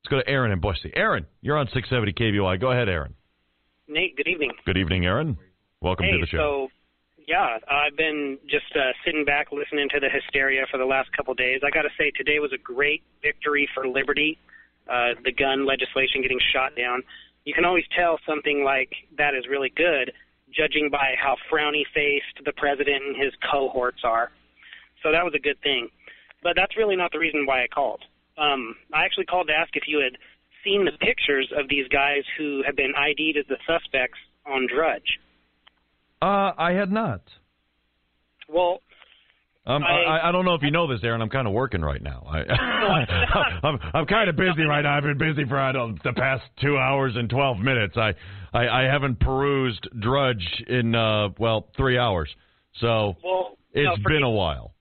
Let's go to Aaron in Boise. Aaron, you're on 670 KBOI. Go ahead, Aaron. Nate, good evening. Good evening, Aaron. Welcome to the show. I've been just sitting back listening to the hysteria for the last couple of days. I got to say, today was a great victory for liberty, the gun legislation getting shot down. You can always tell something like that is really good, judging by how frowny-faced the president and his cohorts are. So that was a good thing. But that's really not the reason why I called. I actually called to ask if you had seen the pictures of these guys who have been ID'd as the suspects on Drudge. I had not. Well, I don't know if you know this, Aaron. I'm kind of working right now. I'm kind of busy right now. I've been busy for the past 2 hours and 12 minutes. I haven't perused Drudge in 3 hours. So it's been a while.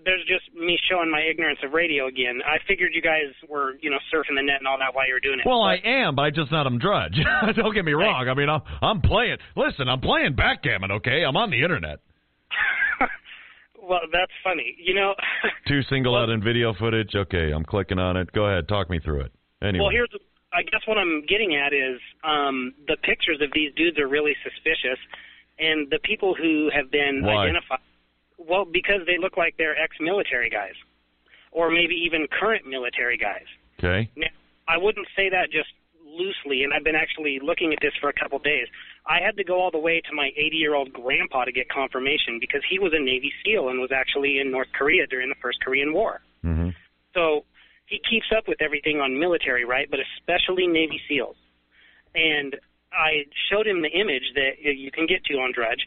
There's just me showing my ignorance of radio again. I figured you guys were, surfing the net and all that while you were doing it. Well, I am, but I just not on Drudge. Don't get me wrong. I mean, I'm playing. Listen, I'm playing backgammon, okay? I'm on the Internet. Well, that's funny. Two single-out in video footage. Okay, I'm clicking on it. Go ahead. Talk me through it. Anyway. Well, I guess what I'm getting at is the pictures of these dudes are really suspicious, and the people who have been identified. Well, because they look like they're ex-military guys, or maybe even current military guys. Okay. Now, I wouldn't say that just loosely, and I've been actually looking at this for a couple days. I had to go all the way to my 80-year-old grandpa to get confirmation because he was a Navy SEAL and was actually in North Korea during the First Korean War. Mm-hmm. So he keeps up with everything on military, right, but especially Navy SEALs. And I showed him the image that you can get to on Drudge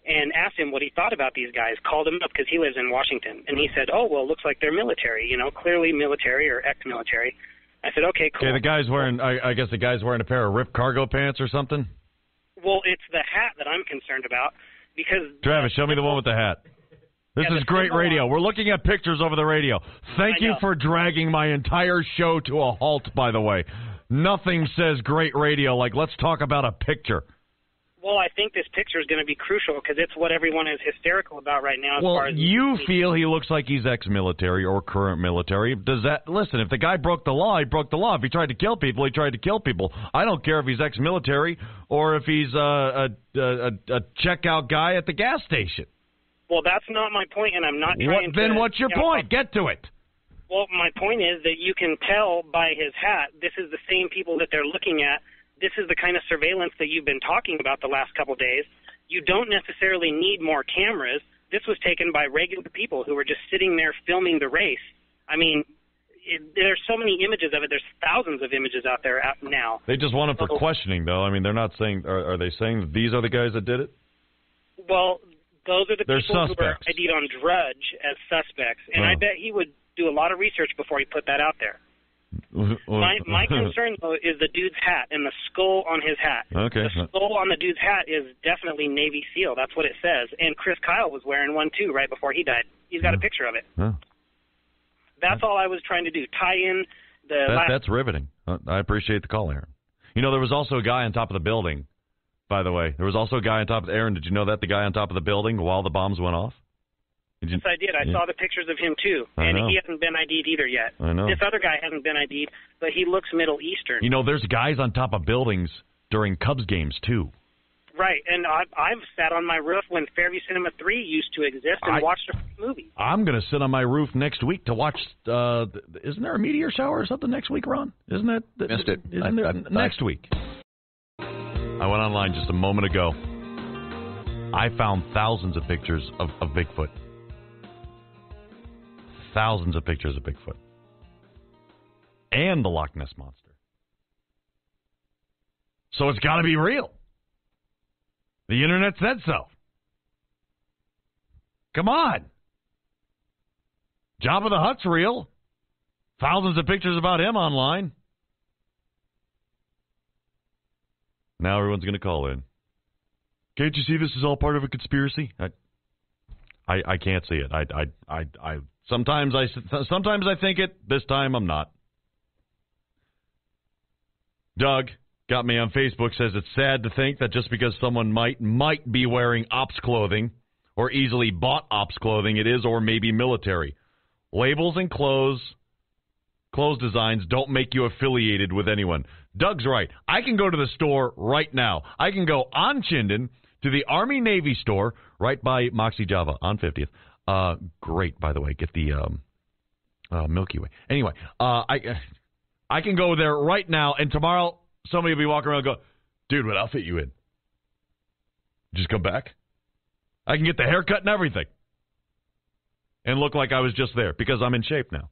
and asked him what he thought about these guys, called him up because he lives in Washington. And he said, it looks like they're military, clearly military or ex-military. I said, okay, cool. Okay, the guy's wearing, I guess the guy's wearing a pair of ripped cargo pants or something? Well, it's the hat that I'm concerned about because... Travis, show me the one with the hat. This is great radio. We're looking at pictures over the radio. Thank you for dragging my entire show to a halt, by the way. Nothing says great radio like let's talk about a picture. Well, I think this picture is going to be crucial because it's what everyone is hysterical about right now. You feel he looks like he's ex-military or current military. Does that listen? If the guy broke the law, he broke the law. If he tried to kill people, he tried to kill people. I don't care if he's ex-military or if he's a checkout guy at the gas station. Well, that's not my point, and I'm not trying to... Then what's your point? Get to it. Well, my point is that you can tell by his hat, this is the same people that they're looking at. This is the kind of surveillance that you've been talking about the last couple of days. You don't necessarily need more cameras. This was taken by regular people who were just sitting there filming the race. I mean, there's so many images of it. There's thousands of images out there now. They just want them for questioning, though. I mean, they're not saying, are they saying that these are the guys that did it? Well, those are the they're people suspects. who are ID'd on Drudge as suspects. And I bet he would do a lot of research before he put that out there. My concern, though, is the dude's hat and the skull on his hat. Okay. The skull on the dude's hat is definitely Navy SEAL. That's what it says. And Chris Kyle was wearing one, too, right before he died. He's got a picture of it. That's all I was trying to do, tie in the That's riveting. I appreciate the call, Aaron. You know, there was also a guy on top of the building, by the way. There was also a guy on top of Aaron, did you know that? The guy on top of the building while the bombs went off? Yes, I did. I saw the pictures of him, too. And he hasn't been ID'd either yet. I know. This other guy hasn't been ID'd, but he looks Middle Eastern. You know, there's guys on top of buildings during Cubs games, too. Right, and I've sat on my roof when Fairview Cinema 3 used to exist and watched a movie. I'm going to sit on my roof next week to watch, isn't there a meteor shower or something next week, Ron? Isn't that? Missed it. Next week. I went online just a moment ago. I found thousands of pictures of Bigfoot. Thousands of pictures of Bigfoot. And the Lochness Monster. So it's got to be real. The internet said so. Come on. Jabba the Hutt's real. Thousands of pictures about him online. Now everyone's going to call in. Can't you see this is all part of a conspiracy? I can't see it. I sometimes I think it. This time I'm not. Doug got me on Facebook, says it's sad to think that just because someone might be wearing ops clothing or easily bought ops clothing, it is or maybe military. Labels and clothes clothes designs don't make you affiliated with anyone. Doug's right. I can go to the store right now. I can go on Chinden to the Army-Navy store right by Moxie Java on 50th. Great, by the way. Get the Milky Way. Anyway, I can go there right now, and tomorrow somebody will be walking around and go, dude, what outfit you in? Just come back. I can get the haircut and everything and look like I was just there because I'm in shape now.